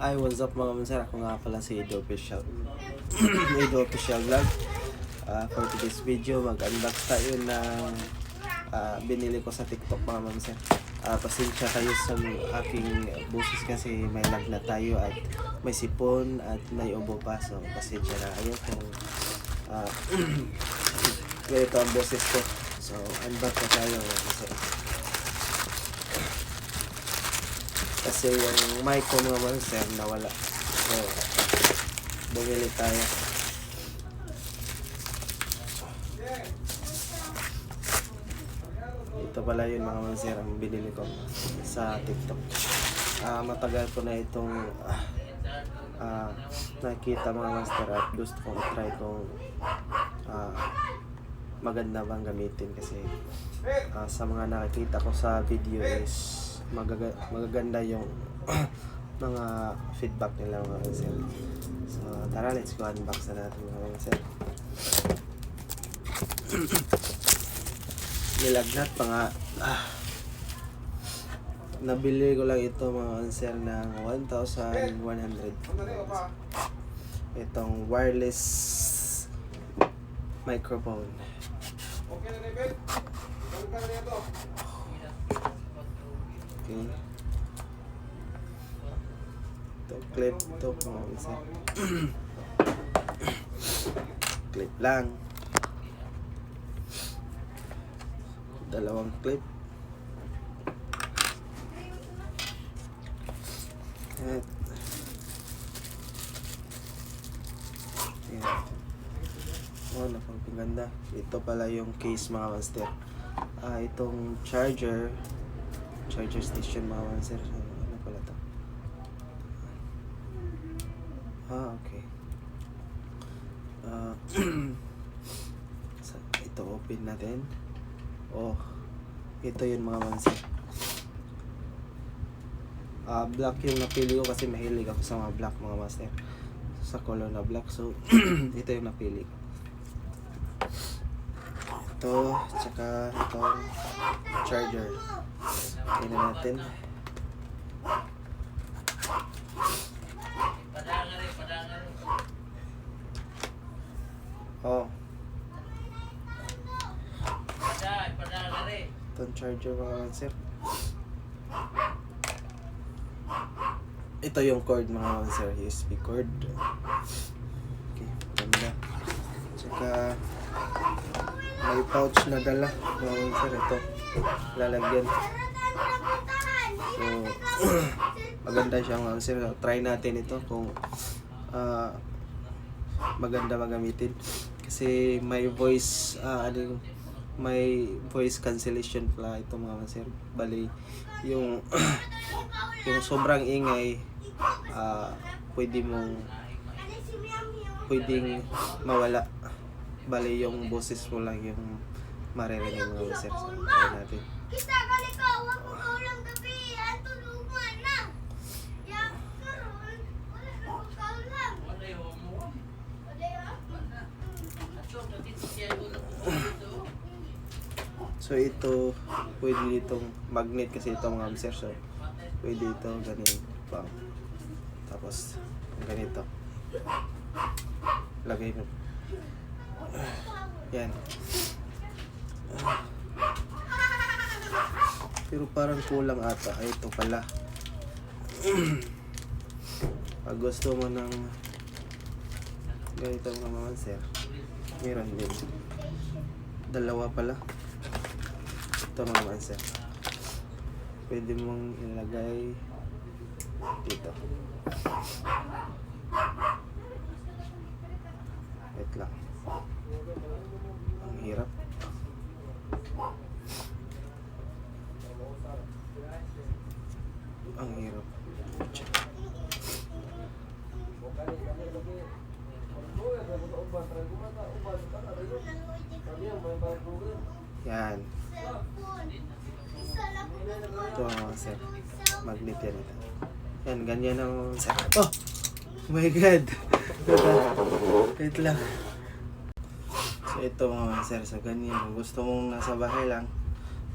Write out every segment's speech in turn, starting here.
Hi, what's up mga mansar? Ako nga pala si Edo Official. Edo Official Vlog. For today's video, mag-unbox tayo ng binili ko sa TikTok mga mansar. Pasensya kayo sa aking boses kasi may lag na tayo at may sipon at may ubo pa. So, pasensya na kayo kung ganito ang boses ko. So, unbox na tayo mga mansar. Kasi yung mic ko mga mansar nawala. So, bumili tayo. Ito pala yun mga mansar ang binili ko sa TikTok. Matagal ko na itong nakita mga mansar at gusto kong try kung maganda bang gamitin kasi sa mga nakikita ko sa video is magaganda yung mga feedback nila mga mansar. So tara, let's go unbox na natin mga mansar. Nilagnat pa nga. Nabili ko lang ito mga mansar ng 1,100. Itong wireless microphone. Okay. Ito clip ito mga mansar. Clip lang. Dalawang clip. At yan. Oh, napagpaganda. Ito pala yung case mga master. Itong charger station mga master. Ano pala to? Okay. So, ito open natin. Oh, ito yun mga mansar. Black yung napili ko kasi mahilig ako sa mga black mga master. Sa color na black. So, ito yung napili ko. Ito, tsaka itong charger. Tingnan natin. Oh. Itong charger mga mansar. Ito yung cord mga mansar, USB cord. Okay, ganda. Tsaka may pouch na dala mga mansar. Ito, lalagyan. So, maganda siya mga mansar. Try natin ito kung maganda magamitin. Kasi may voice, may voice cancellation pala ito mga mansar. Bali, yung yung sobrang ingay, pwedeng mawala. Bali, yung boses mo lang yung maririnig mga mansar. So, try natin. So ito, pwede ditong magnet kasi ito mga mansar. So pwede ito ganito pa. Tapos ganito. Lagay mo. Yan. Pero parang kulang ata. Ay, ito pala. Pag gusto mo ng ganito mga mansar, meron din. Dalawa pala. Ito mga mansar. Pwede mong ilagay dito. Wait lang. Ang hirap. Ang hirap. Yan. Ito mga sir. Magnet yan ito. Yan, ganyan ang sir. Oh my god. Wait lang. So ito mga sir, sa ganyan. Kung gusto mong nasa bahay lang,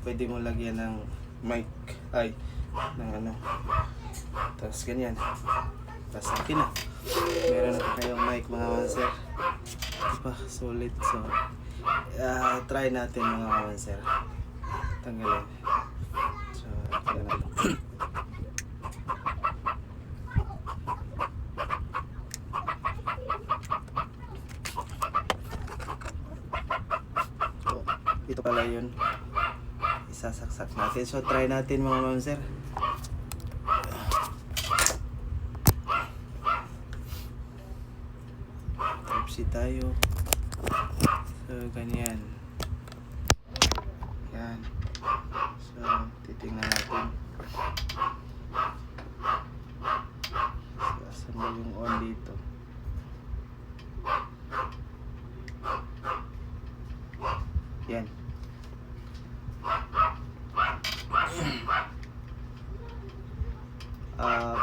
pwede mo lagyan ng mic. Ay, ng ano. Tapos ganyan. Tapos akin na. Meron na kayong mic mga master. Diba? Solid. So, try natin mga master. Tanggalin. So, tanggalin. So, ito pala yun. Isasaksak natin. So, try natin mga master. Type-C tayo. So, ganyan. Yan. So, titingnan natin. So, asan ba yung on dito? Yan.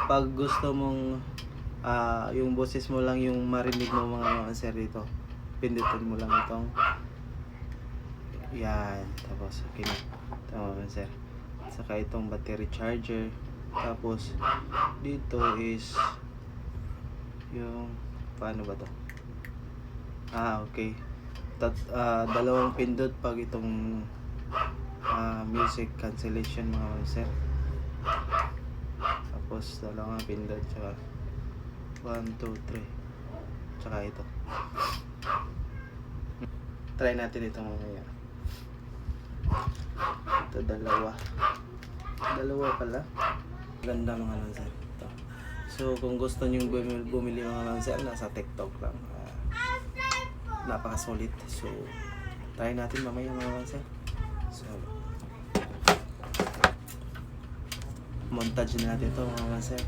Pag gusto mong yung boses mo lang yung marinig mo mga master dito, pindutin mo lang itong yan, tapos okay na tama master. Saka itong battery charger, tapos dito is yung paano ba to, okay, dalawang pindot pag itong music cancellation mga master. Tapos dalawang pindot, tsaka 1, 2, 3, tsaka ito. Try natin ito mamaya. Ito dalawa pala. Ganda mga lancer ito. So kung gusto nyo bumili mga lancer, nasa TikTok lang. Napakasulit. So try natin mamaya mga lancer. So montage na natin ito mga lancer.